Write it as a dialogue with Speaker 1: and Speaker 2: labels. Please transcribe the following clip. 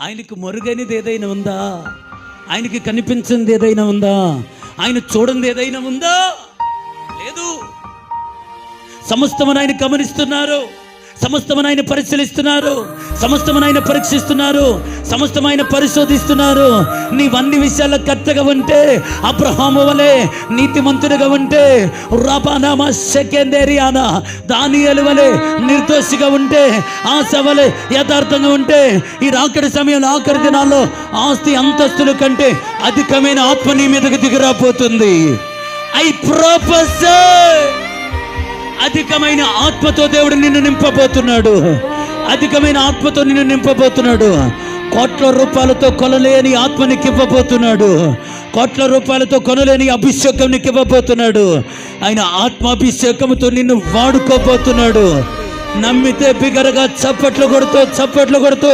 Speaker 1: ఆయనకు మరుగైనది ఏదైనా ఉందా? ఆయనకి కనిపించింది ఏదైనా ఉందా? ఆయన చూడండి ఏదైనా ఉందా? లేదు. సమస్తమని ఆయన గమనిస్తున్నారు, సమస్తమని ఆయన పరిశీలిస్తున్నారు, సమస్తమని ఆయన పరీక్షిస్తున్నారు, సమస్తమైన పరిశోధిస్తున్నారు. నీవన్ని విషయాల్లో కర్తగా ఉంటే, అబ్రహాము వలె నీతిమంతుడిగా ఉంటే, రాబానామా షెకెందేరియానా దానియేలు వలె నిర్దోషిగా ఉంటే, ఆశ వలె యథార్థంగా ఉంటే, ఈ రాకడి సమయంలో ఆఖరి దినాల్లో ఆస్తి అంతస్తుల కంటే అధికమైన ఆత్మ నీ మీదకి దిగిరాపోతుంది. ఐ ప్రొఫెసీ, అధికమైన ఆత్మతో దేవుడు నిన్ను నింపబోతున్నాడు. అధికమైన ఆత్మతో నిన్ను నింపబోతున్నాడు. కోట్ల రూపాయలతో కొనలేని ఆత్మ నీకు ఇవ్వబోతున్నాడు. కోట్ల రూపాయలతో కొనలేని అభిషేకం నీకు ఇవ్వబోతున్నాడు. ఆయన ఆత్మాభిషేకంతో నిన్ను వాడుకోబోతున్నాడు. నమ్మితే బిగరగా చప్పట్లు కొడుతూ